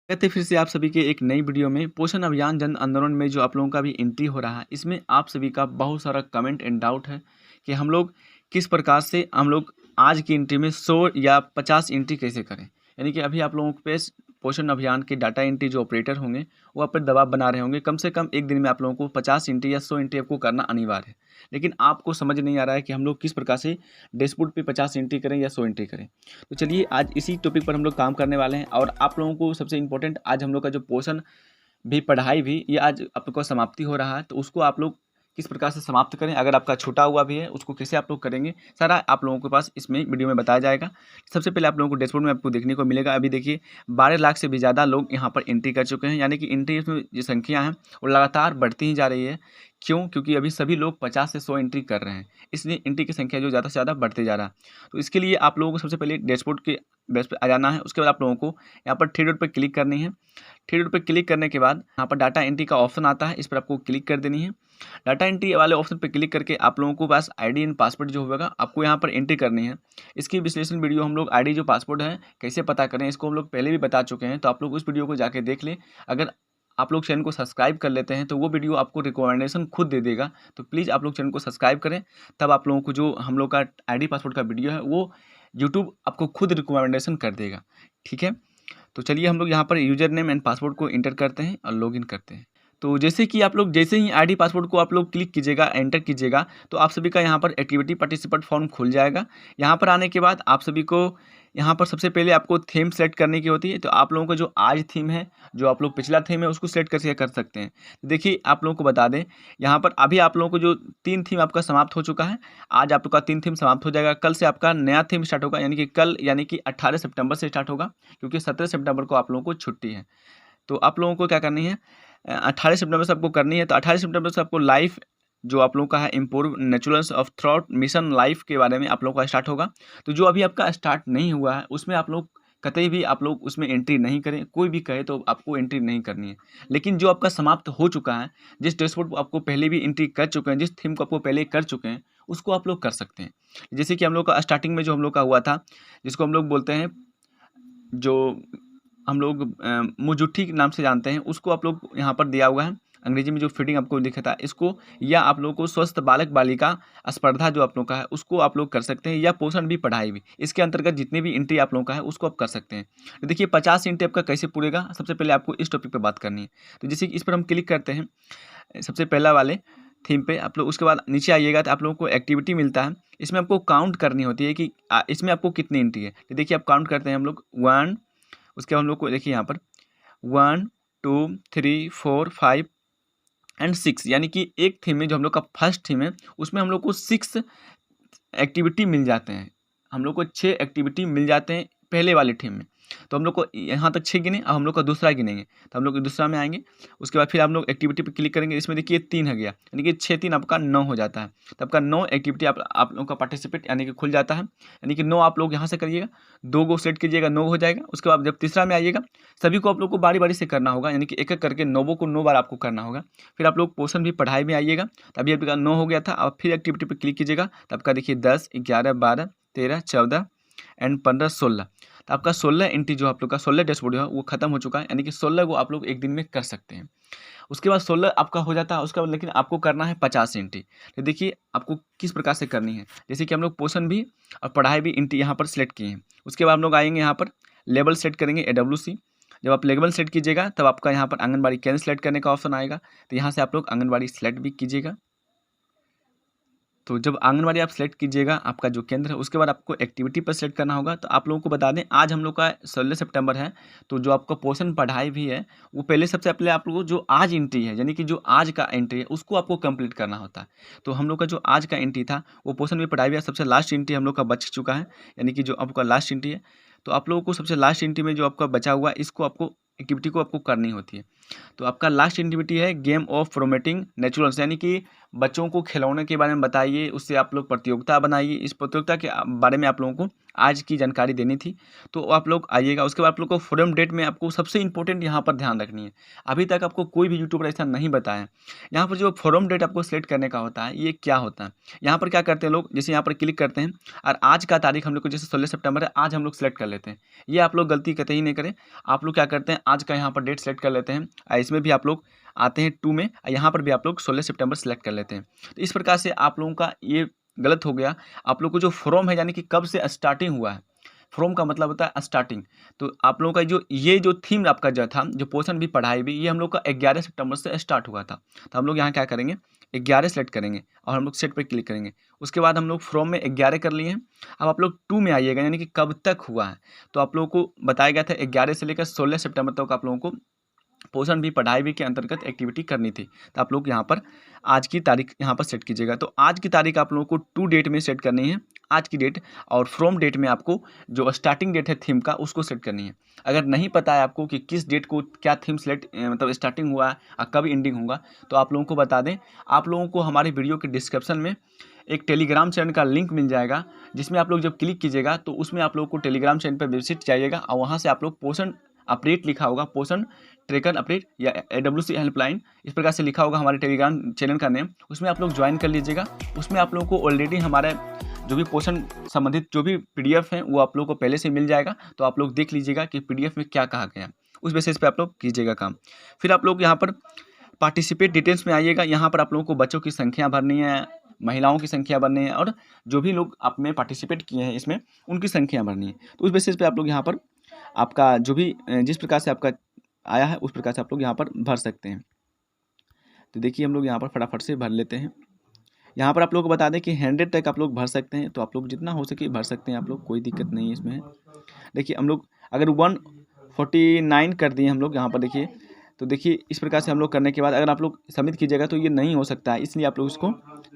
कहते फिर से आप सभी के एक नई वीडियो में पोषण अभियान जन आंदोलन में जो आप लोगों का भी एंट्री हो रहा है, इसमें आप सभी का बहुत सारा कमेंट एंड डाउट है कि हम लोग किस प्रकार से हम लोग आज की एंट्री में 100 या 50 एंट्री कैसे करें। यानी कि अभी आप लोगों पे पोषण अभियान के डाटा एंट्री जो ऑपरेटर होंगे वो आप पर दबाव बना रहे होंगे, कम से कम एक दिन में आप लोगों को 50 एंट्री या 100 एंट्री आपको करना अनिवार्य है। लेकिन आपको समझ नहीं आ रहा है कि हम लोग किस प्रकार से डैशबोर्ड पे 50 एंट्री करें या 100 एंट्री करें। तो चलिए आज इसी टॉपिक पर हम लोग काम करने वाले हैं और आप लोगों को सबसे इम्पोर्टेंट आज हम लोग का जो पोषण भी पढ़ाई भी ये आज आप लोग का समाप्ति हो रहा है, तो उसको आप लोग किस प्रकार से समाप्त करें, अगर आपका छूटा हुआ भी है उसको कैसे आप लोग करेंगे, सारा आप लोगों के पास इसमें वीडियो में बताया जाएगा। सबसे पहले आप लोगों को डैशबोर्ड में आपको देखने को मिलेगा, अभी देखिए 12 लाख से भी ज़्यादा लोग यहाँ पर एंट्री कर चुके हैं। यानी कि एंट्री में जो संख्या है वो लगातार बढ़ती ही जा रही है। क्यों? क्योंकि अभी सभी लोग 50 से 100 एंट्री कर रहे हैं, इसलिए एंट्री की संख्या जो ज़्यादा से ज़्यादा बढ़ते जा रहा है। तो इसके लिए आप लोगों को सबसे पहले डैशबोर्ड के बेस पे आ जाना है। उसके बाद आप लोगों को यहाँ पर थ्री डॉट पर क्लिक करनी है। थ्री डॉट पर क्लिक करने के बाद यहाँ पर डाटा एंट्री का ऑप्शन आता है, इस पर आपको क्लिक कर देनी है। डाटा एंट्री वाले ऑप्शन पर क्लिक करके आप लोगों को पास आईडी एंड पासवर्ड जो होगा आपको यहाँ पर एंट्री करनी है। इसकी विश्लेषण वीडियो हम लोग आईडी जो पासवर्ड है कैसे पता करें इसको हम लोग पहले भी बता चुके हैं, तो आप लोग उस वीडियो को जाके देख लें। अगर आप लोग चैनल को सब्सक्राइब कर लेते हैं तो वो वीडियो आपको रिकमेंडेशन खुद दे देगा, तो प्लीज़ आप लोग चैनल को सब्सक्राइब करें, तब आप लोगों को जो हम लोग का आईडी पासवर्ड का वीडियो है वो यूट्यूब आपको खुद रिकमेंडेशन कर देगा। ठीक है, तो चलिए हम लोग यहाँ पर यूजर नेम एंड पासवर्ड को इंटर करते हैं और लॉगिन करते हैं। तो जैसे कि आप लोग जैसे ही आईडी पासवर्ड को आप लोग क्लिक कीजिएगा, एंटर कीजिएगा, तो आप सभी का यहाँ पर एक्टिविटी पार्टिसिपेंट फॉर्म खुल जाएगा। यहाँ पर आने के बाद आप सभी को यहाँ पर सबसे पहले आपको थीम सेलेक्ट करने की होती है। तो आप लोगों को जो आज थीम है, जो आप लोग पिछला थीम है उसको सेलेक्ट कैसे कर सकते हैं। तो देखिए आप लोगों को बता दें, यहाँ पर अभी आप लोगों को जो 3 थीम आपका समाप्त हो चुका है, आज आप लोग का 3 थीम समाप्त हो जाएगा। कल से आपका नया थीम स्टार्ट होगा, यानी कि कल यानी कि 18 सितंबर से स्टार्ट होगा, क्योंकि 17 सितंबर को आप लोगों को छुट्टी है। तो आप लोगों को क्या करनी है, 18 सितंबर से आपको करनी है। तो 18 सितंबर से आपको लाइफ जो आप लोगों का है improve naturals of throat mission life के बारे में आप लोगों का स्टार्ट होगा। तो जो अभी आपका स्टार्ट नहीं हुआ है उसमें आप लोग कतई भी आप लोग उसमें एंट्री नहीं करें। कोई भी कहे तो आपको एंट्री नहीं करनी है। लेकिन जो आपका समाप्त हो चुका है, जिस डैशबोर्ड को आपको पहले भी एंट्री कर चुके हैं, जिस थीम को आपको पहले कर चुके हैं, उसको आप लोग कर सकते हैं। जैसे कि हम लोग का स्टार्टिंग में जो हम लोग का हुआ था, जिसको हम लोग बोलते हैं, जो हम लोग मुजुट्ठी के नाम से जानते हैं, उसको आप लोग यहाँ पर दिया हुआ है। अंग्रेजी में जो फीडिंग आपको लिखा था इसको, या आप लोगों को स्वस्थ बालक बालिका स्पर्धा जो आप लोगों का है उसको आप लोग कर सकते हैं, या पोषण भी पढ़ाई भी, इसके अंतर्गत जितनी भी एंट्री आप लोगों का है उसको आप कर सकते हैं। तो देखिए 50 एंट्री आपका कैसे पूरेगा, सबसे पहले आपको इस टॉपिक पर बात करनी है। तो जैसे कि इस पर हम क्लिक करते हैं, सबसे पहला वाले थीम पे आप लोग, उसके बाद नीचे आइएगा तो आप लोगों को एक्टिविटी मिलता है। इसमें आपको काउंट करनी होती है कि इसमें आपको कितनी एंट्री है। तो देखिए आप काउंट करते हैं हम लोग 1, उसके बाद हम लोग को देखिए यहाँ पर 1 2 3 4 5 एंड 6, यानी कि एक थीम में जो हम लोग का फर्स्ट थीम है उसमें हम लोग को 6 एक्टिविटी मिल जाते हैं। हम लोग को 6 एक्टिविटी मिल जाते हैं पहले वाले थीम में। तो हम लोग को यहाँ तक 6 गिने, अब हम लोग का दूसरा गिनेंगे। तो हम लोग दूसरा में आएंगे, उसके बाद फिर हम लोग एक्टिविटी पर क्लिक करेंगे। इसमें देखिए 3 हो गया, यानी कि 6 3 आपका 9 हो जाता है। तो आपका 9 एक्टिविटी आप लोगों का पार्टिसिपेट यानी कि खुल जाता है। यानी कि 9 आप लोग यहाँ से करिएगा, 2 गो सेट कीजिएगा, 9 हो जाएगा। उसके बाद जब तीसरा में आइएगा, सभी को आप लोग को बारी बारी से करना होगा, यानी कि एक एक करके 9 को 9 बार आपको करना होगा। फिर आप लोग पोषण भी पढ़ाई में आइएगा, तो अभी आपका 9 हो गया था। अब फिर एक्टिविटी पर क्लिक कीजिएगा, तो आपका देखिए 10 11 12 13 14 एंड 15 16। तो आपका 16 एंट्री जो आप लोग का 16 डैशबोर्ड है वो खत्म हो चुका है, यानी कि 16 को आप लोग एक दिन में कर सकते हैं। उसके बाद 16 आपका हो जाता है, उसके बाद लेकिन आपको करना है 50 एंट्री। तो देखिए आपको किस प्रकार से करनी है। जैसे कि हम लोग पोषण भी और पढ़ाई भी एंट्री यहाँ पर सेलेक्ट किए हैं। उसके बाद हम लोग आएंगे यहाँ पर लेवल सेट करेंगे AWC। जब आप लेवल सेट कीजिएगा तब आपका यहाँ पर आंगनबाड़ी केंद्र सेलेक्ट करने का ऑप्शन आएगा। तो यहाँ से आप लोग आंगनबाड़ी सेलेक्ट भी कीजिएगा। तो जब आंगनबाड़ी आप सेलेक्ट कीजिएगा आपका जो केंद्र है, उसके बाद आपको एक्टिविटी पर सेलेक्ट करना होगा। तो आप लोगों को बता दें आज हम लोग का 16 सितंबर है, तो जो आपका पोषण पढ़ाई भी है वो पहले सबसे पहले आप लोगों को जो आज एंट्री है, यानी कि जो आज का एंट्री है उसको आपको कंप्लीट करना होता है। तो हम लोग का जो आज का एंट्री था वो पोषण भी पढ़ाई भी है, सबसे लास्ट एंट्री हम लोग का बच चुका है, यानी कि जो आपका लास्ट एंट्री है। तो आप लोगों को सबसे लास्ट एंट्री में जो आपका बचा हुआ इसको आपको एक्टिविटी को आपको करनी होती है। तो आपका लास्ट एक्टिविटी है गेम ऑफ प्रोमेटिंग नेचुरल्स, यानी कि बच्चों को खिलौने के बारे में बताइए, उससे आप लोग प्रतियोगिता बनाइए। इस प्रतियोगिता के बारे में आप लोगों को आज की जानकारी देनी थी, तो आप लोग आइएगा। उसके बाद आप लोग को फोरम डेट में आपको सबसे इंपॉर्टेंट यहाँ पर ध्यान रखनी है। अभी तक आपको कोई भी यूट्यूबर ऐसा नहीं बताया। यहाँ पर जो फोरम डेट आपको सेलेक्ट करने का होता है, ये क्या होता है, यहाँ पर क्या करते हैं लोग, जैसे यहाँ पर क्लिक करते हैं और आज का तारीख हम लोग को, जैसे 16 सितंबर है, आज हम लोग सेलेक्ट कर लेते हैं। ये आप लोग गलती कतई ही नहीं करें। आप लोग क्या करते हैं, आज का यहाँ पर डेट सेलेक्ट कर लेते हैं, इसमें भी आप लोग आते हैं 2 में, यहाँ पर भी आप लोग 16 सितंबर सेलेक्ट कर लेते हैं। तो इस प्रकार से आप लोगों का ये गलत हो गया। आप लोग को जो फ्रॉम है, यानी कि कब से स्टार्टिंग हुआ है, फ्रॉम का मतलब होता है स्टार्टिंग। तो आप लोगों का जो थीम आपका जो था, जो पोर्शन भी पढ़ाई भी, ये हम लोग का 11 सितंबर से स्टार्ट हुआ था। तो हम लोग यहाँ क्या करेंगे, 11 सेलेक्ट करेंगे और हम लोग सेट पर क्लिक करेंगे। उसके बाद हम लोग फ्रॉम में 11 कर लिए हैं। अब आप लोग 2 में आइएगा, यानी कि कब तक हुआ है। तो आप लोगों को बताया गया था 11 से लेकर 16 सितंबर तक आप लोगों को पोषण भी पढ़ाई भी के अंतर्गत एक्टिविटी करनी थी। तो आप लोग यहाँ पर आज की तारीख यहाँ पर सेट कीजिएगा। तो आज की तारीख आप लोगों को 2 डेट में सेट करनी है, आज की डेट, और फ्रॉम डेट में आपको जो स्टार्टिंग डेट है थीम का, उसको सेट करनी है। अगर नहीं पता है आपको कि किस डेट को क्या थीम सेलेक्ट मतलब स्टार्टिंग हुआ है और कब एंडिंग होगा, तो आप लोगों को बता दें, आप लोगों को हमारे वीडियो के डिस्क्रिप्शन में एक टेलीग्राम चैनल का लिंक मिल जाएगा, जिसमें आप लोग जब क्लिक कीजिएगा तो उसमें आप लोग को टेलीग्राम चैनल पर विजिट जाइएगा और वहाँ से आप लोग पोषण अपडेट लिखा होगा, पोषण ट्रैकर अपडेट या AWC हेल्पलाइन, इस प्रकार से लिखा होगा हमारे टेलीग्राम चैनल का नेम, उसमें आप लोग ज्वाइन कर लीजिएगा। उसमें आप लोगों को ऑलरेडी हमारा जो भी पोषण संबंधित जो भी PDF है वो आप लोगों को पहले से मिल जाएगा। तो आप लोग देख लीजिएगा कि PDF में क्या कहा गया, उस बेसिस पे आप लोग कीजिएगा काम। फिर आप लोग यहाँ पर पार्टिसिपेट डिटेल्स में आइएगा। यहाँ पर आप लोगों को बच्चों की संख्या भरनी है, महिलाओं की संख्या भरनी है, और जो भी लोग आप में पार्टिसिपेट किए हैं इसमें, उनकी संख्या भरनी है। तो उस बेसिस पे आप लोग यहाँ पर आपका जो भी जिस प्रकार से आपका आया है उस प्रकार से आप लोग यहाँ पर भर सकते हैं। तो देखिए हम लोग यहाँ पर फटाफट से भर लेते हैं। यहाँ पर आप लोग को बता दें कि 100 तक आप लोग भर सकते हैं, तो आप लोग जितना हो सके भर सकते हैं आप लोग, कोई दिक्कत नहीं है इसमें। देखिए हम लोग अगर 149 कर दिए हम लोग यहाँ पर, देखिए तो देखिए इस प्रकार से हम लोग करने के बाद अगर आप लोग सबमिट कीजिएगा तो ये नहीं हो सकता है, इसलिए आप लोग इसको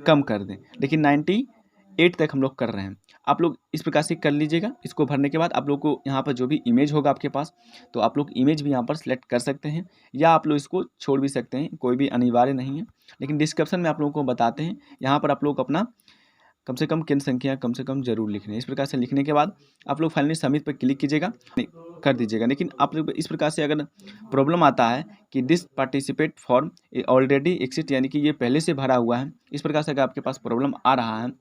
कम कर दें। लेकिन 98 तक हम लोग कर रहे हैं। आप लोग इस प्रकार से कर लीजिएगा। इसको भरने के बाद आप लोग को यहाँ पर जो भी इमेज होगा आपके पास, तो आप लोग इमेज भी यहाँ पर सेलेक्ट कर सकते हैं, या आप लोग इसको छोड़ भी सकते हैं, कोई भी अनिवार्य नहीं है। लेकिन डिस्क्रिप्शन में आप लोगों को बताते हैं, यहाँ पर आप लोग अपना कम से कम केंद्र संख्या कम से कम जरूर लिखनी है। इस प्रकार से लिखने के बाद आप लोग फाइनली सबमिट पर क्लिक कीजिएगा, कर दीजिएगा। लेकिन आप लोग इस प्रकार से अगर प्रॉब्लम आता है कि this participate form already exist, यानी कि ये पहले से भरा हुआ है, इस प्रकार से अगर आपके पास प्रॉब्लम आ रहा है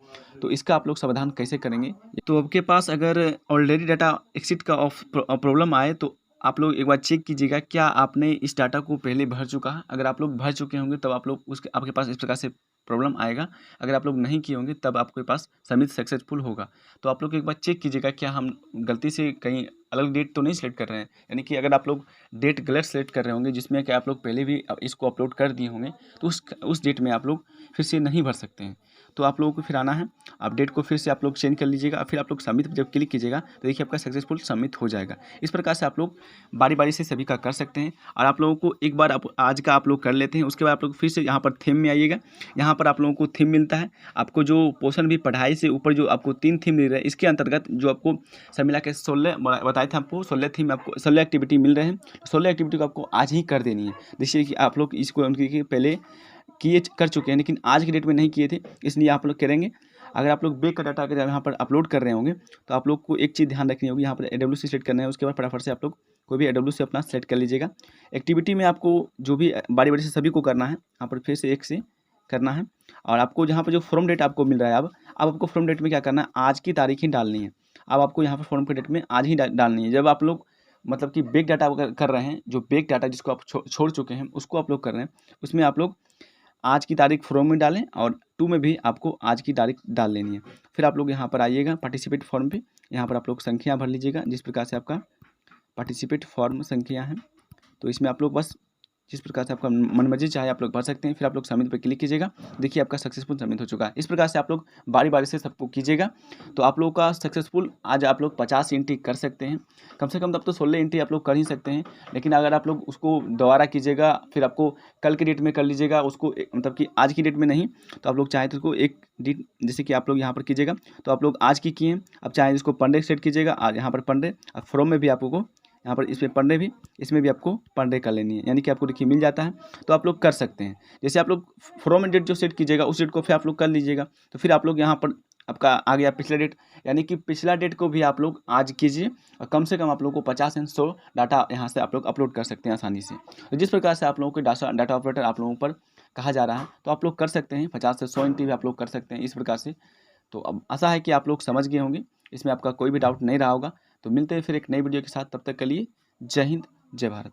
तो इसका आप लोग समाधान कैसे करेंगे। तो आपके पास अगर ऑलरेडी डाटा एक्सिट का प्रॉब्लम आए तो आप लोग एक बार चेक कीजिएगा क्या आपने इस डाटा को पहले भर चुका है। अगर आप लोग भर चुके होंगे तब आप लोग आपके पास इस प्रकार से प्रॉब्लम आएगा। अगर आप लोग नहीं किए होंगे तब आपके पास सबमिट सक्सेसफुल होगा। तो आप लोग एक बार चेक कीजिएगा क्या हम गलती से कहीं अलग डेट तो नहीं सेलेक्ट कर रहे हैं। यानी कि अगर आप लोग डेट गलत सेलेक्ट कर रहे होंगे जिसमें कि आप लोग पहले भी इसको अपलोड कर दिए होंगे, तो उस डेट में आप लोग फिर से नहीं भर सकते हैं। तो आप लोगों को फिर आना है, आप डेट को फिर से आप लोग चेंज कर लीजिएगा। फिर आप लोग सबमिट जब क्लिक कीजिएगा तो देखिए आपका सक्सेसफुल सबमिट हो जाएगा। इस प्रकार से आप लोग बारी बारी से सभी का कर सकते हैं। और आप लोगों को एक बार आज का आप लोग कर लेते हैं, उसके बाद आप लोग फिर से यहाँ पर थीम में आइएगा। यहाँ पर आप लोगों को थीम मिलता है। आपको जो पोषण भी पढ़ाई से ऊपर जो आपको 3 थीम मिल रहे हैं, इसके अंतर्गत जो आपको सब मिला के 16 बताए थे आपको, 16 थीम आपको 16 एक्टिविटी मिल रहे हैं। 16 एक्टिविटी को आपको आज ही कर देनी है। जैसे कि आप लोग इसको पहले कर चुके हैं लेकिन आज की डेट में नहीं किए थे, इसलिए आप लोग करेंगे। अगर आप लोग बैक का डाटा अगर यहाँ पर अपलोड कर रहे होंगे तो आप लोग को एक चीज़ ध्यान रखनी होगी, यहाँ पर AWC सेलेक्ट करना है। उसके बाद फटाफट से आप लोग कोई भी AWC अपना सेलेक्ट कर लीजिएगा। एक्टिविटी में आपको जो भी बारी बारी से सभी को करना है, यहाँ पर फिर से एक से करना है। और आपको जहाँ पर जो फॉर्म डेट आपको मिल रहा है, अब आपको फॉर्म डेट में क्या करना है, आज की तारीख ही डालनी है। अब आपको यहाँ पर फॉर्म के डेट में आज ही डालनी है। जब आप लोग मतलब कि बैक डाटा कर रहे हैं, जो बैक डाटा जिसको आप छोड़ चुके हैं उसको आप लोग कर रहे हैं, उसमें आप लोग आज की तारीख फॉर्म में डालें और 2 में भी आपको आज की तारीख डाल लेनी है। फिर आप लोग यहाँ पर आइएगा पार्टिसिपेट फॉर्म पे, यहाँ पर आप लोग संख्या भर लीजिएगा जिस प्रकार से आपका पार्टिसिपेट फॉर्म संख्या है। तो इसमें आप लोग बस जिस प्रकार से आपका मन मर्जी चाहे आप लोग भर सकते हैं। फिर आप लोग सबमिट पर क्लिक कीजिएगा, देखिए आपका सक्सेसफुल सबमिट हो चुका है। इस प्रकार से आप लोग बारी बारी से सबको कीजिएगा तो आप लोगों का सक्सेसफुल आज आप लोग 50 एंट्री कर सकते हैं। कम से कम तब तो 16 एंट्री आप लोग कर ही सकते हैं। लेकिन अगर आप लोग उसको दोबारा कीजिएगा, फिर आपको कल की डेट में कर लीजिएगा उसको, मतलब कि आज की डेट में नहीं, तो आप लोग चाहे तो उसको एक डेट जैसे कि आप लोग यहाँ पर कीजिएगा तो आप लोग आज की किए, अब चाहे इसको पंडे सेट कीजिएगा और यहाँ पर पंडे और फ्रॉम में भी आप लोगों को यहाँ पर इसमें पर डे भी, इसमें भी आपको पर डे कर लेनी है, यानी कि आपको देखिए मिल जाता है, तो आप लोग कर सकते हैं। जैसे आप लोग फ्रॉम डेट जो सेट कीजिएगा उस डेट को फिर आप लोग कर लीजिएगा, तो फिर आप लोग यहाँ पर आपका आ गया पिछला डेट, यानी कि पिछला डेट को भी आप लोग आज कीजिए और कम से कम आप लोगों को 50 एंड 100 डाटा यहाँ से आप लोग अपलोड कर सकते हैं आसानी से। तो जिस प्रकार से आप लोगों को डाटा ऑपरेटर आप लोगों पर कहा जा रहा है, तो आप लोग कर सकते हैं 50 से 100 एंट्री भी आप लोग कर सकते हैं इस प्रकार से। तो अब आशा है कि आप लोग समझ गए होंगे, इसमें आपका कोई भी डाउट नहीं रहा होगा। तो मिलते हैं फिर एक नई वीडियो के साथ, तब तक के लिए जय हिंद, जय भारत।